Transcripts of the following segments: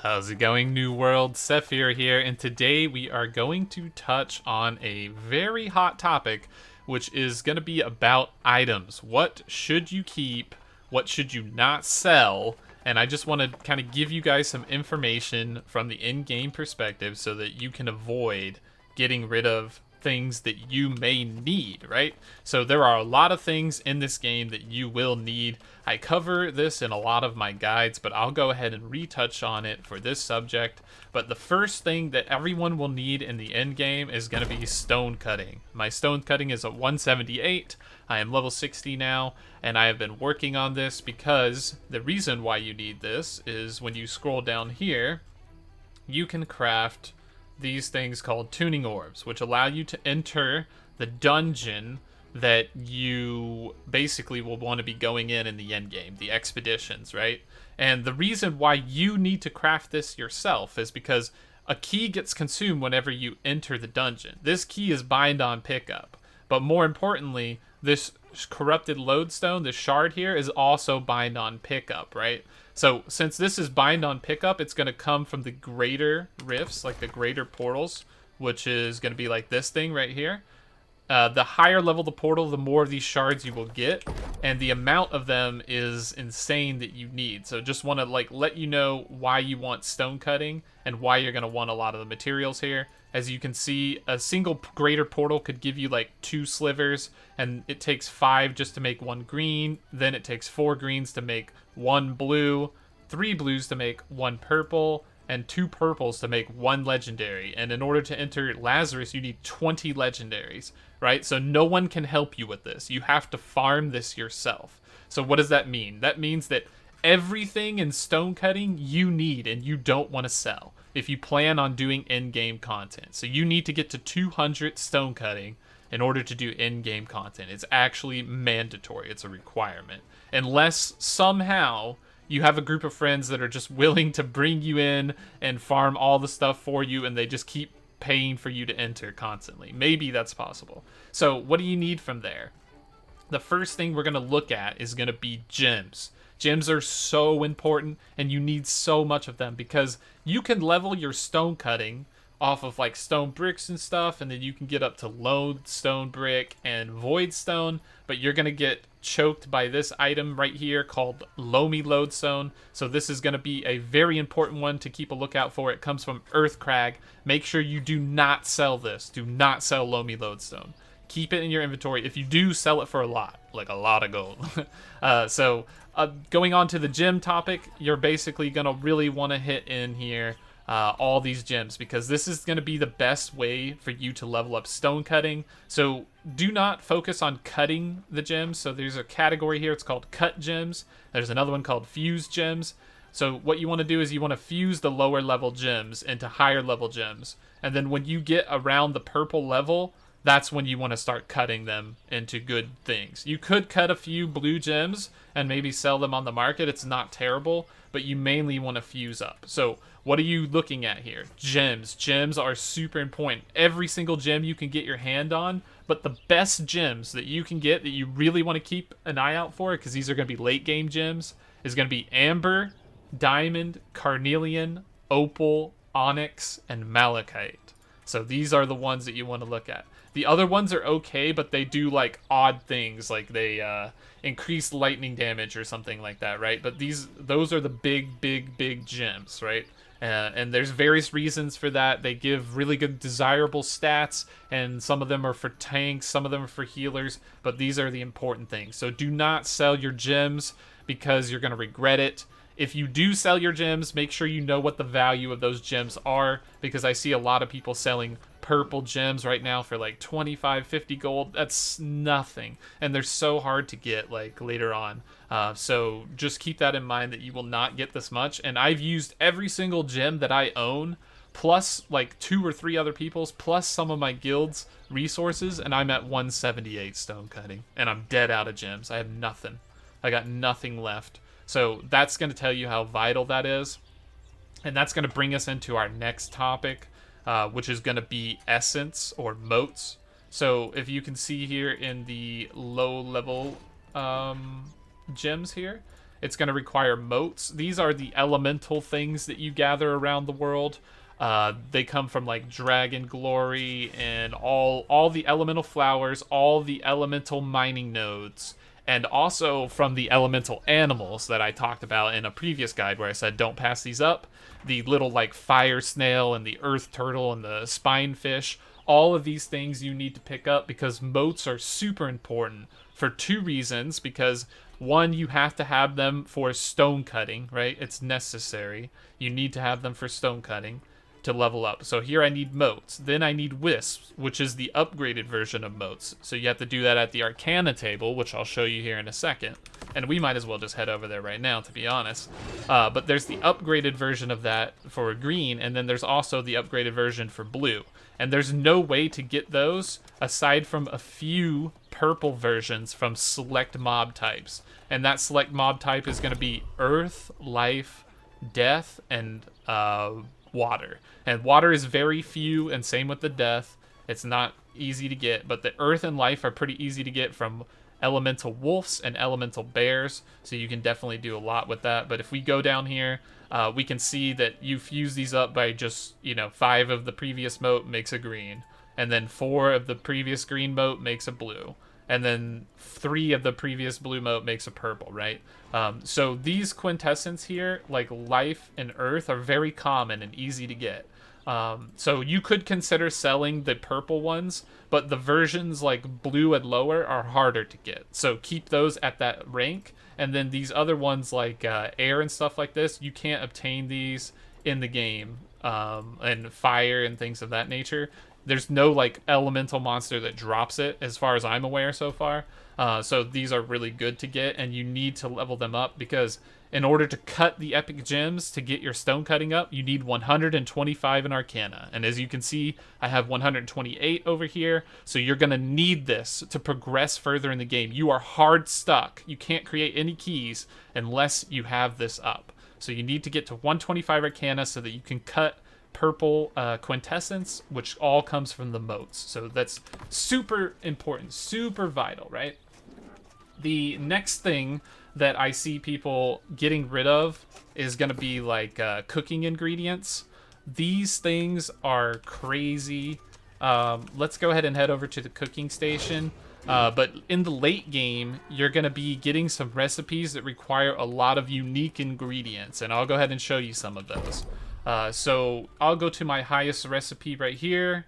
How's it going, New World? Sethphir here, and today we are going to touch on a very hot topic, which is going to be about items. What should you keep? What should you not sell? And I just want to kind of give you guys some information from the in-game perspective so that you can avoid getting rid of things that you may need, right? So there are a lot of things in this game that you will need. I cover this in a lot of my guides, but I'll go ahead and retouch on it for this subject. But the first thing that everyone will need in the end game is going to be stone cutting. My stone cutting is at 178. I am level 60 now, and I have been working on this because the reason why you need this is when you scroll down here, you can craft these things called tuning orbs, which allow you to enter the dungeon that you basically will want to be going in the end game, the expeditions, right? And the reason why you need to craft this yourself is because a key gets consumed whenever you enter the dungeon. This key is bind on pickup, but more importantly, this corrupted lodestone, this shard here, is also bind on pickup, right? So since this is bind on pickup, it's going to come from the greater rifts, like the greater portals, which is going to be like this thing right here. The higher level the portal, the more of these shards you will get, and the amount of them is insane that you need. So just want to let you know why you want stone cutting and why you're going to want a lot of the materials here. As you can see, a single greater portal could give you like 2 slivers, and it takes 5 just to make 1 green. Then it takes 4 greens to make 1 blue, 3 blues to make 1 purple, and 2 purples to make 1 legendary. And in order to enter Lazarus, you need 20 legendaries, right? So no one can help you with this. You have to farm this yourself. So what does that mean? That means that everything in stone cutting you need and you don't want to sell if you plan on doing in-game content. So you need to get to 200 stone cutting in order to do in-game content. It's actually mandatory. It's a requirement. Unless somehow you have a group of friends that are just willing to bring you in and farm all the stuff for you, and they just keep paying for you to enter constantly. Maybe that's possible. So what do you need from there? The first thing we're going to look at is going to be gems. Gems are so important, and you need so much of them because you can level your stone cutting off of like stone bricks and stuff, and then you can get up to lodestone brick and voidstone, but you're going to get choked by this item right here called loamy lodestone. So this is going to be a very important one to keep a lookout for. It comes from Earth Crag. Make sure you do not sell this. Do not sell loamy lodestone. Keep it in your inventory. If you do, sell it for a lot, like a lot of gold. Going on to the gem topic, you're basically going to really want to hit in here all these gems, because this is going to be the best way for you to level up stone cutting. So do not focus on cutting the gems. So there's a category here, it's called cut gems. There's another one called fuse gems. So what you want to do is you want to fuse the lower level gems into higher level gems, and then when you get around the purple level, that's when you want to start cutting them into good things. You could cut a few blue gems and maybe sell them on the market. It's not terrible, but you mainly want to fuse up. So what are you looking at here? Gems. Gems are super important. Every single gem you can get your hand on, but the best gems that you can get that you really want to keep an eye out for, because these are going to be late game gems, is going to be amber, diamond, carnelian, opal, onyx, and malachite. So these are the ones that you want to look at. The other ones are okay, but they do like odd things, like they increase lightning damage or something like that, right? But those are the big gems, right? And there's various reasons for that. They give really good desirable stats, and some of them are for tanks, some of them are for healers, but these are the important things. So do not sell your gems because you're going to regret it. If you do sell your gems, make sure you know what the value of those gems are, because I see a lot of people selling purple gems right now for like 25, 50 gold. That's nothing, and they're so hard to get like later on. So just keep that in mind that you will not get this much. And I've used every single gem that I own, plus like 2 or 3 other people's, plus some of my guild's resources, and I'm at 178 stone cutting, and I'm dead out of gems. I have nothing. I got nothing left. So that's going to tell you how vital that is. And that's going to bring us into our next topic, which is going to be essence or motes. So if you can see here in the low level gems here, it's going to require motes. These are the elemental things that you gather around the world. They come from like dragon glory and all the elemental flowers, all the elemental mining nodes, and also from the elemental animals that I talked about in a previous guide where I said don't pass these up. The little like fire snail and the earth turtle and the spine fish, all of these things you need to pick up because motes are super important for two reasons. Because one, you have to have them for stone cutting, right? It's necessary. You need to have them for stone cutting to level up. So here I need motes. Then I need wisps, which is the upgraded version of motes. So you have to do that at the Arcana table, which I'll show you here in a second. And we might as well just head over there right now, to be honest. But there's the upgraded version of that for green, and then there's also the upgraded version for blue. And there's no way to get those aside from a few purple versions from select mob types. And that select mob type is going to be earth, life, death, and water. And water is very few, and same with the death. It's not easy to get, but the earth and life are pretty easy to get from elemental wolves and elemental bears, so you can definitely do a lot with that. But if we go down here, we can see that you fuse these up by just, 5 of the previous mote makes a green, and then 4 of the previous green mote makes a blue, and then 3 of the previous blue mote makes a purple, right? So these quintessence here, like life and earth, are very common and easy to get. So you could consider selling the purple ones, but the versions like blue and lower are harder to get. So keep those at that rank. And then these other ones like air and stuff like this, you can't obtain these in the game, and fire and things of that nature. There's no like elemental monster that drops it as far as I'm aware so far. So these are really good to get, and you need to level them up because in order to cut the epic gems to get your stone cutting up, you need 125 in Arcana. And as you can see, I have 128 over here. So you're going to need this to progress further in the game. You are hard stuck. You can't create any keys unless you have this up. So you need to get to 125 Arcana so that you can cut purple quintessence, which all comes from the motes. So that's super important, super vital, right? The next thing that I see people getting rid of is going to be like cooking ingredients. These things are crazy. Let's go ahead and head over to the cooking station. But in the late game, you're going to be getting some recipes that require a lot of unique ingredients, and I'll go ahead and show you some of those. So I'll go to my highest recipe right here,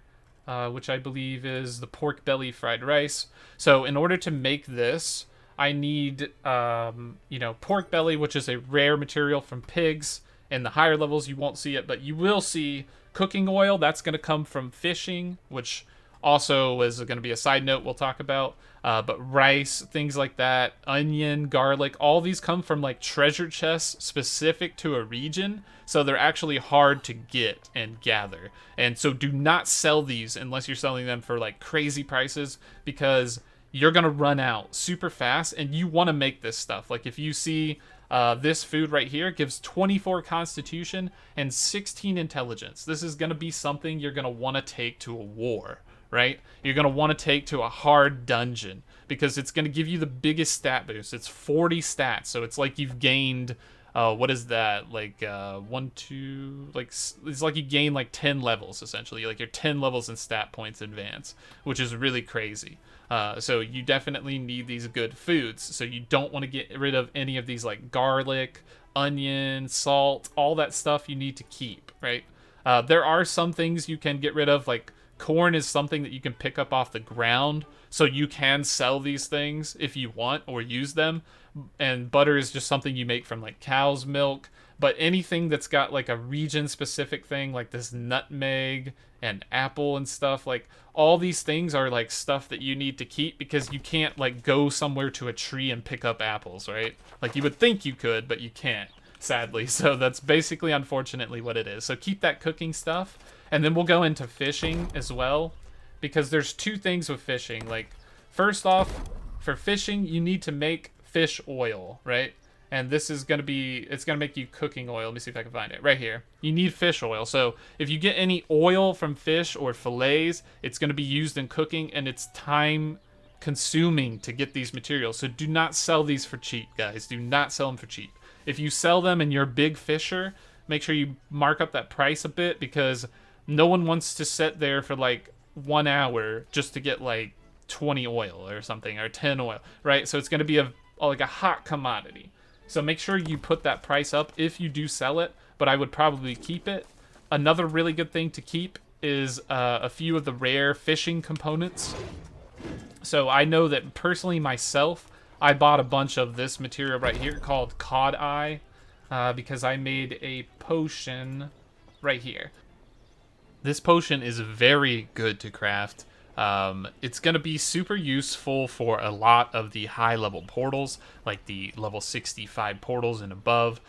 which I believe is the pork belly fried rice. So in order to make this, I need, pork belly, which is a rare material from pigs. In the higher levels, you won't see it, but you will see cooking oil. That's going to come from fishing, which also is going to be a side note we'll talk about. But rice, things like that, onion, garlic, all these come from like treasure chests specific to a region. So they're actually hard to get and gather. And so do not sell these unless you're selling them for like crazy prices, because you're going to run out super fast and you want to make this stuff. Like if you see this food right here gives 24 constitution and 16 intelligence. This is going to be something you're going to want to take to a war, right? You're going to want to take to a hard dungeon because it's going to give you the biggest stat boost. It's 40 stats. So it's like you've gained, what is that? Like, it's like you gain like 10 levels essentially. Like you're 10 levels in stat points advance, which is really crazy. So you definitely need these good foods. So you don't want to get rid of any of these like garlic, onion, salt, all that stuff you need to keep, right? There are some things you can get rid of, like corn is something that you can pick up off the ground. So you can sell these things if you want or use them. And butter is just something you make from like cow's milk. But anything that's got like a region specific thing, like this nutmeg and apple and stuff, like all these things are like stuff that you need to keep because you can't like go somewhere to a tree and pick up apples, right? Like you would think you could, but you can't, sadly. So that's basically unfortunately what it is. So keep that cooking stuff. And then we'll go into fishing as well, because there's two things with fishing. Like first off, for fishing, you need to make fish oil, right? And this is going to be, it's going to make you cooking oil. Let me see if I can find it right here. You need fish oil. So if you get any oil from fish or fillets, it's going to be used in cooking, and it's time consuming to get these materials. So do not sell these for cheap, guys. Do not sell them for cheap. If you sell them and you're a big fisher, make sure you mark up that price a bit, because no one wants to sit there for like 1 hour just to get like 20 oil or something, or 10 oil, right? So it's going to be like a hot commodity. So make sure you put that price up if you do sell it, but I would probably keep it. Another really good thing to keep is a few of the rare fishing components. So I know that personally myself, I bought a bunch of this material right here called Cod Eye, because I made a potion right here. This potion is very good to craft. It's going to be super useful for a lot of the high level portals, like the level 65 portals and above.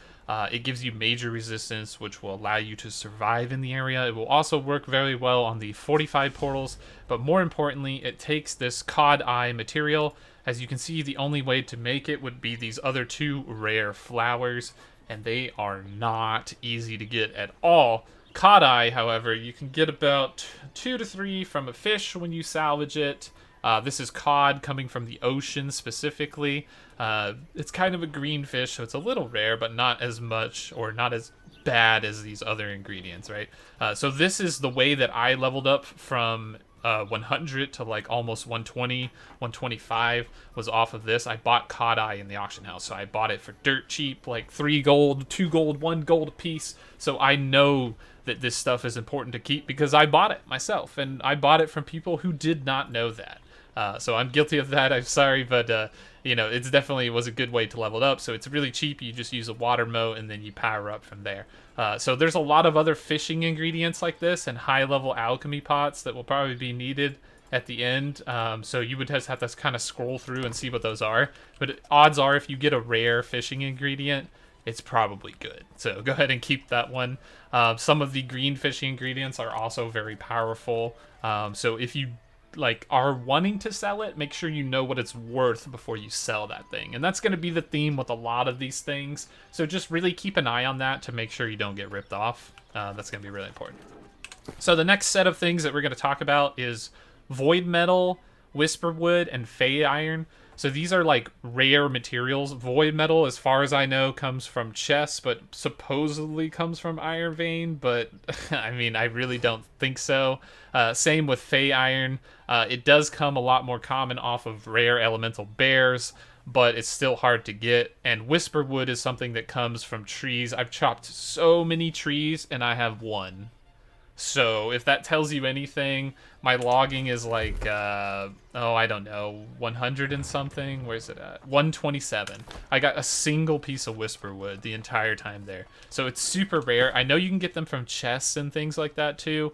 It gives you major resistance, which will allow you to survive in the area. It will also work very well on the 45 portals, but more importantly, it takes this Cod Eye material. As you can see, the only way to make it would be these other 2 rare flowers, and they are not easy to get at all. Cod Eye, however, you can get about 2 to 3 from a fish when you salvage it. This is cod coming from the ocean specifically. It's kind of a green fish, so it's a little rare, but not as much or not as bad as these other ingredients, right? So this is the way that I leveled up from 100 to like almost 120, 125 was off of this. I bought Cod Eye in the auction house, so I bought it for dirt cheap, like 3 gold, 2 gold, 1 gold a piece. So I know that this stuff is important to keep because I bought it myself, and I bought it from people who did not know that. So I'm guilty of that. I'm sorry, but you know, it's definitely was a good way to level it up. So it's really cheap. You just use a water moat and then you power up from there. So there's a lot of other fishing ingredients like this and high level alchemy pots that will probably be needed at the end. So you would just have to kind of scroll through and see what those are. But odds are, if you get a rare fishing ingredient, it's probably good. So go ahead and keep that one. Some of the green fishing ingredients are also very powerful. So if you are wanting to sell it, make sure you know what it's worth before you sell that thing. And that's going to be the theme with a lot of these things. So just really keep an eye on that to make sure you don't get ripped off. That's going to be really important. So the next set of things that we're going to talk about is Voidmetal, Whisperwood, and Faeiron. So these are like rare materials. Voidmetal, as far as I know, comes from chests, but supposedly comes from iron vein. But I mean, I really don't think so. Same with Faeiron. It does come a lot more common off of rare elemental bears, but it's still hard to get. And Whisperwood is something that comes from trees. I've chopped so many trees, and I have 1. So if that tells you anything, my logging is like, I don't know, 100 and something. Where's it at? 127. I got a single piece of Whisperwood the entire time there. So it's super rare. I know you can get them from chests and things like that too.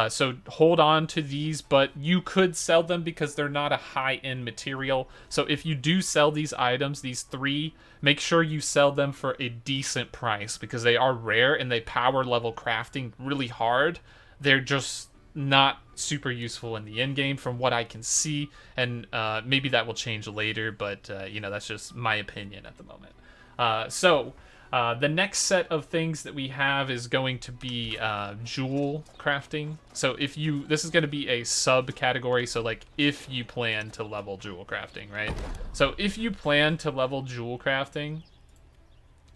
So hold on to these, but you could sell them because they're not a high-end material. So if you do sell these items, these 3, make sure you sell them for a decent price because they are rare and they power level crafting really hard. They're just not super useful in the end game from what I can see, and maybe that will change later, but you know, that's just my opinion at the moment. So the next set of things that we have is going to be jewel crafting. So this is going to be a subcategory. So like if you plan to level jewel crafting, right? So if you plan to level jewel crafting,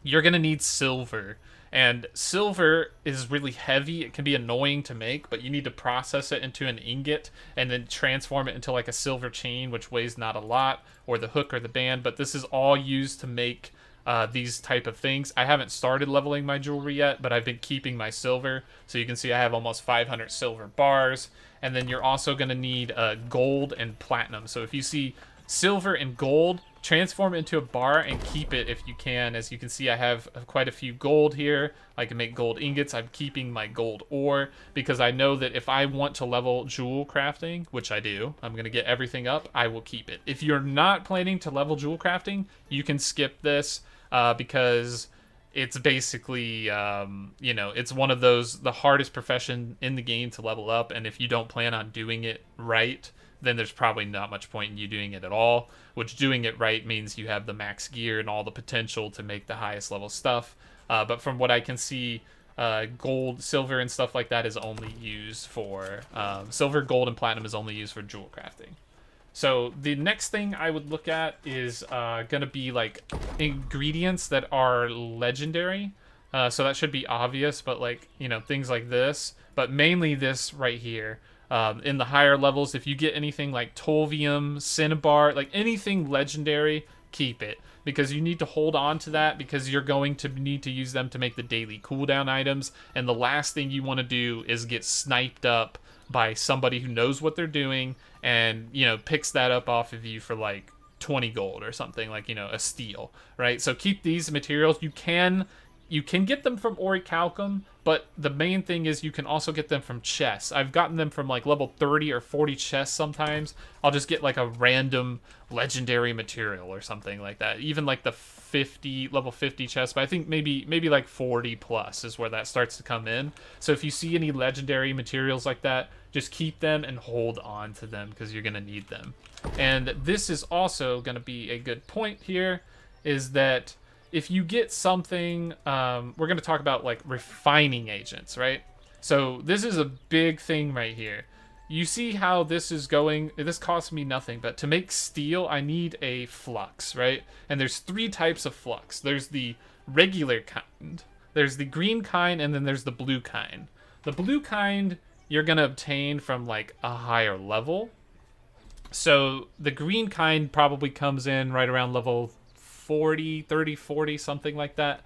you're going to need silver. And silver is really heavy. It can be annoying to make, but you need to process it into an ingot and then transform it into like a silver chain, which weighs not a lot, or the hook or the band. But this is all used to make these type of things. I haven't started leveling my jewelry yet, but I've been keeping my silver. So you can see I have almost 500 silver bars. And then you're also going to need gold and platinum. So if you see silver and gold, transform it into a bar and keep it if you can. As you can see, I have quite a few gold here. I can make gold ingots. I'm keeping my gold ore because I know that if I want to level jewel crafting, which I do, I'm going to get everything up, I will keep it. If you're not planning to level jewel crafting, you can skip this because it's basically, you know, it's one of those, the hardest profession in the game to level up. And if you don't plan on doing it right, then there's probably not much point in you doing it at all, which doing it right means you have the max gear and all the potential to make the highest level stuff. But from what I can see, gold, silver, and stuff like that is only used for, silver, gold, and platinum is only used for jewel crafting. So the next thing I would look at is gonna be like ingredients that are legendary. So that should be obvious, but like, you know, things like this, but mainly this right here. In the higher levels, if you get anything like Tolvium, Cinnabar, like anything legendary, keep it. Because you need to hold on to that because you're going to need to use them to make the daily cooldown items. And the last thing you want to do is get sniped up by somebody who knows what they're doing and, you know, picks that up off of you for like 20 gold or something, like, you know, a steal, right? So keep these materials. You can get them from Orichalcum, but the main thing is you can also get them from chests. I've gotten them from like level 30 or 40 chests sometimes. I'll just get like a random legendary material or something like that. Even like the level 50 chest, but I think maybe like 40 plus is where that starts to come in. So if you see any legendary materials like that, just keep them and hold on to them because you're going to need them. And this is also going to be a good point here, is that if you get something, we're going to talk about like refining agents, right? So this is a big thing right here. You see how this is going, this costs me nothing, but to make steel, I need a flux, right? And there's 3 types of flux. There's the regular kind, there's the green kind, and then there's the blue kind. The blue kind you're going to obtain from like a higher level. So the green kind probably comes in right around level 40, 30, 40, something like that.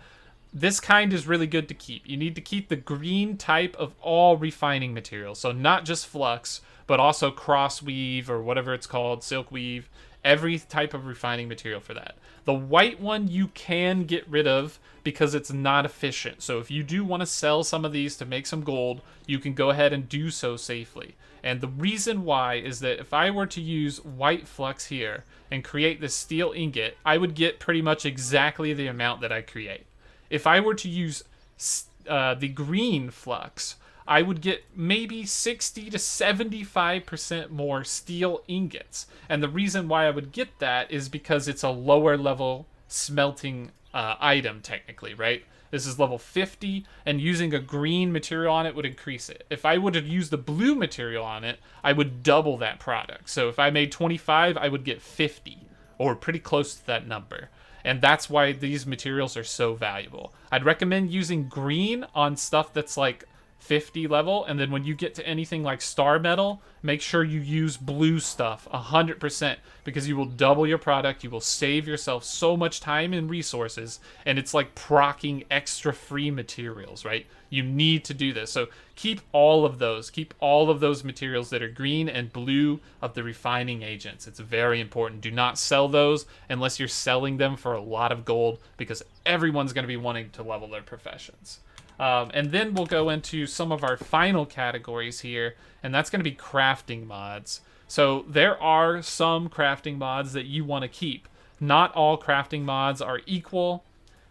This kind is really good to keep. You need to keep the green type of all refining materials. So not just flux, but also crossweave or whatever it's called, silkweave, every type of refining material for that. The white one you can get rid of because it's not efficient. So if you do want to sell some of these to make some gold, you can go ahead and do so safely. And the reason why is that if I were to use white flux here and create this steel ingot, I would get pretty much exactly the amount that I create. If I were to use the green flux, I would get maybe 60 to 75% more steel ingots. And the reason why I would get that is because it's a lower level smelting item technically, right? This is level 50, and using a green material on it would increase it. If I would have used the blue material on it, I would double that product. So if I made 25, I would get 50, or pretty close to that number. And that's why these materials are so valuable. I'd recommend using green on stuff that's like 50 level, and then when you get to anything like star metal, make sure you use blue stuff 100%, because you will double your product, you will save yourself so much time and resources, and it's like procking extra free materials, right? You need to do this. So keep all of those materials that are green and blue of the refining agents. It's very important. Do not sell those unless you're selling them for a lot of gold, because everyone's going to be wanting to level their professions. And then we'll go into some of our final categories here, and that's going to be crafting mods. So there are some crafting mods that you want to keep. Not all crafting mods are equal.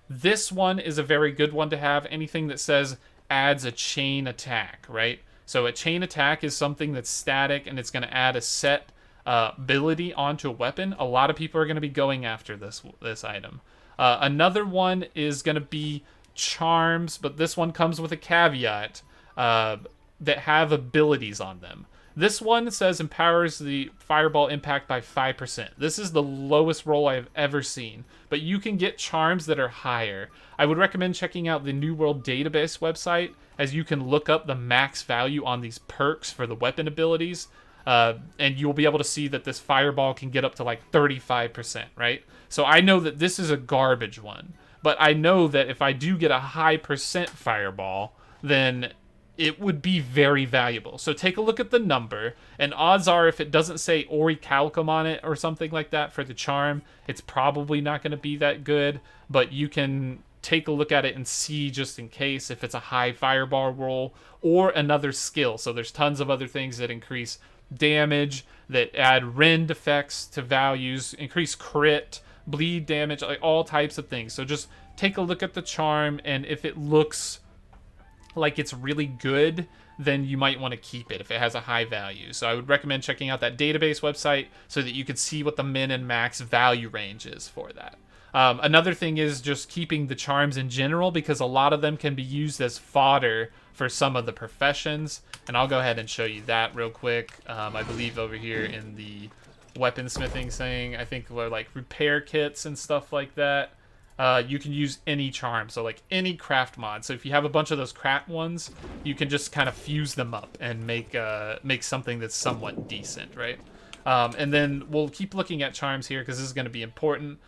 This one is a very good one to have. Anything that says adds a chain attack, right? So a chain attack is something that's static, and it's going to add a set ability onto a weapon. A lot of people are going to be going after this item. Another one is going to be charms, but this one comes with a caveat that have abilities on them. This one says empowers the fireball impact by 5%. This is the lowest roll I have ever seen, but you can get charms that are higher. I would recommend checking out the New World database website, as you can look up the max value on these perks for the weapon abilities, and you'll be able to see that this fireball can get up to like 35%, right? So I know that this is a garbage one, but I know that if I do get a high percent fireball, then it would be very valuable. So take a look at the number, and odds are if it doesn't say Orichalcum on it or something like that for the charm, it's probably not going to be that good, but you can take a look at it and see just in case if it's a high fireball roll or another skill. So there's tons of other things that increase damage, that add rend effects to values, increase crit, bleed damage, like all types of things. So just take a look at the charm, and if it looks like it's really good, then you might want to keep it if it has a high value. So I would recommend checking out that database website so that you can see what the min and max value range is for that. Another thing is just keeping the charms in general, because a lot of them can be used as fodder for some of the professions, and I'll go ahead and show you that real quick. I believe over here in the weaponsmithing thing. I think like repair kits and stuff like that. You can use any charm, so like any craft mod. So if you have a bunch of those craft ones, you can just kind of fuse them up and make something that's somewhat decent, right? And then we'll keep looking at charms here because this is going to be important.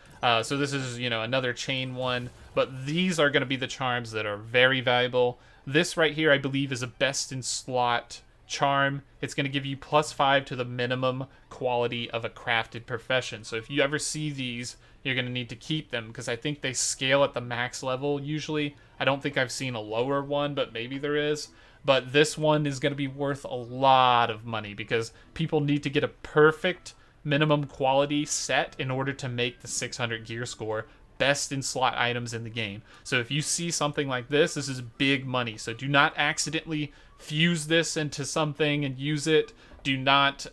So this is, another chain one, but these are going to be the charms that are very valuable. This right here, I believe, is a best in slot charm. It's going to give you +5 to the minimum quality of a crafted profession. So if you ever see these, you're going to need to keep them because I think they scale at the max level usually. I don't think I've seen a lower one, but maybe there is. But this one is going to be worth a lot of money because people need to get a perfect minimum quality set in order to make the 600 gear score best in slot items in the game. So if you see something like this is big money. So do not accidentally fuse this into something and use it. Do not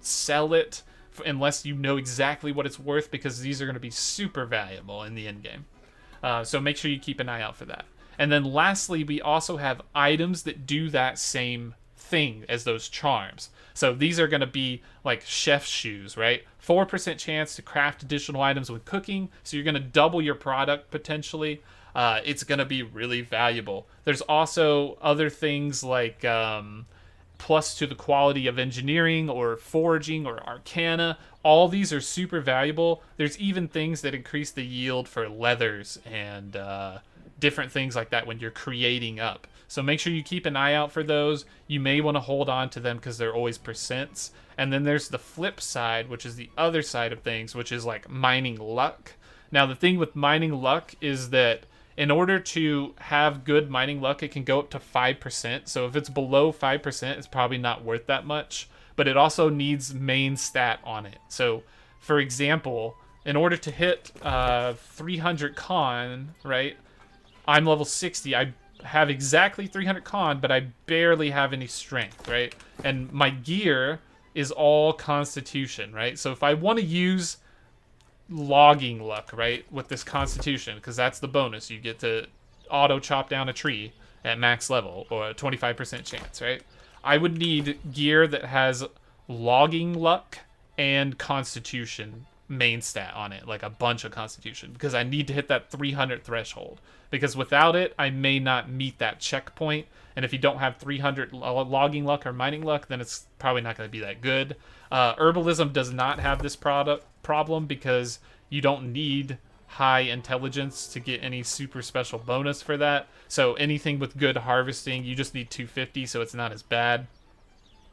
sell it unless you know exactly what it's worth because these are going to be super valuable in the end game. So make sure you keep an eye out for that. And then lastly, we also have items that do that same thing as those charms. So these are going to be like chef's shoes, right? 4% chance to craft additional items with cooking. So you're going to double your product potentially. It's going to be really valuable. There's also other things like plus to the quality of engineering or foraging or arcana. All these are super valuable. There's even things that increase the yield for leathers and different things like that when you're creating up. So make sure you keep an eye out for those. You may want to hold on to them because they're always percents. And then there's the flip side, which is the other side of things, which is like mining luck. Now the thing with mining luck is that in order to have good mining luck, it can go up to 5%. So if it's below 5%, it's probably not worth that much. But it also needs main stat on it. So for example, in order to hit 300 con, right? I'm level 60. I have exactly 300 con, but I barely have any strength, right? And my gear is all constitution, right? So if I want to use logging luck, right, with this constitution, because that's the bonus, you get to auto chop down a tree at max level, or a 25% chance, right? I would need gear that has logging luck and constitution main stat on it, like a bunch of constitution, because I need to hit that 300 threshold. Because without it, I may not meet that checkpoint. And if you don't have 300 logging luck or mining luck, then it's probably not going to be that good. Herbalism does not have this problem because you don't need high intelligence to get any super special bonus for that. So anything with good harvesting, you just need 250, so it's not as bad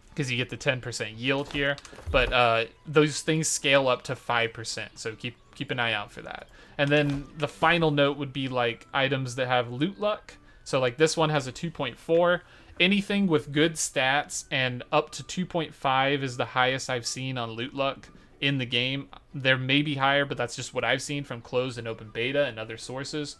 because you get the 10% yield here. But those things scale up to 5%, so keep an eye out for that. And then the final note would be like items that have loot luck. So like this one has a 2.4. Anything with good stats and up to 2.5 is the highest I've seen on loot luck in the game. There may be higher, but that's just what I've seen from closed and open beta and other sources.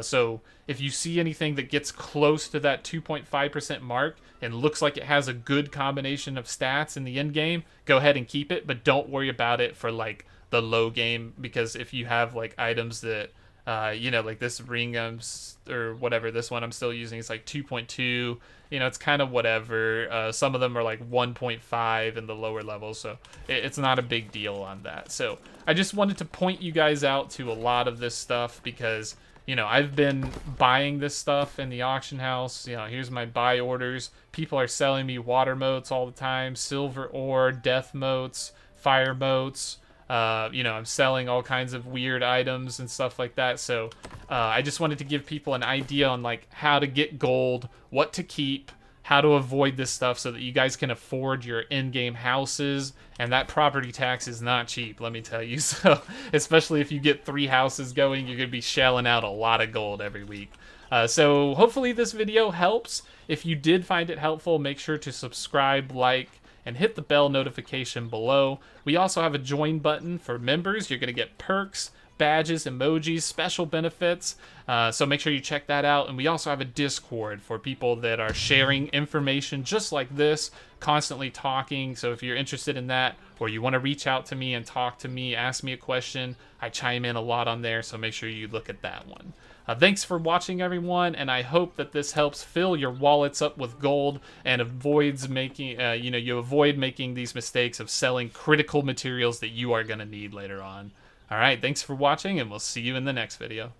So if you see anything that gets close to that 2.5% mark and looks like it has a good combination of stats in the end game, go ahead and keep it, but don't worry about it for like the low game, because if you have like items that like this ring or whatever, this one I'm still using, it's like 2.2, it's kind of whatever. Some of them are like 1.5 in the lower levels, so it's not a big deal on that. So I just wanted to point you guys out to a lot of this stuff because I've been buying this stuff in the auction house. Here's my buy orders. People are selling me water motes all the time, silver ore, death motes, fire motes. I'm selling all kinds of weird items and stuff like that. So I just wanted to give people an idea on like how to get gold, what to keep, how to avoid this stuff so that you guys can afford your in-game houses. And that property tax is not cheap, let me tell you. So especially if you get 3 houses going, you're going to be shelling out a lot of gold every week. So hopefully this video helps. If you did find it helpful, make sure to subscribe, like, and hit the bell notification below. We also have a join button for members. You're going to get perks, badges, emojis, special benefits. So make sure you check that out. And we also have a Discord for people that are sharing information just like this, constantly talking. So if you're interested in that, or you want to reach out to me and talk to me, ask me a question, I chime in a lot on there. So make sure you look at that one. Thanks for watching, everyone, and I hope that this helps fill your wallets up with gold and avoids making, you avoid making these mistakes of selling critical materials that you are going to need later on. All right, thanks for watching, and we'll see you in the next video.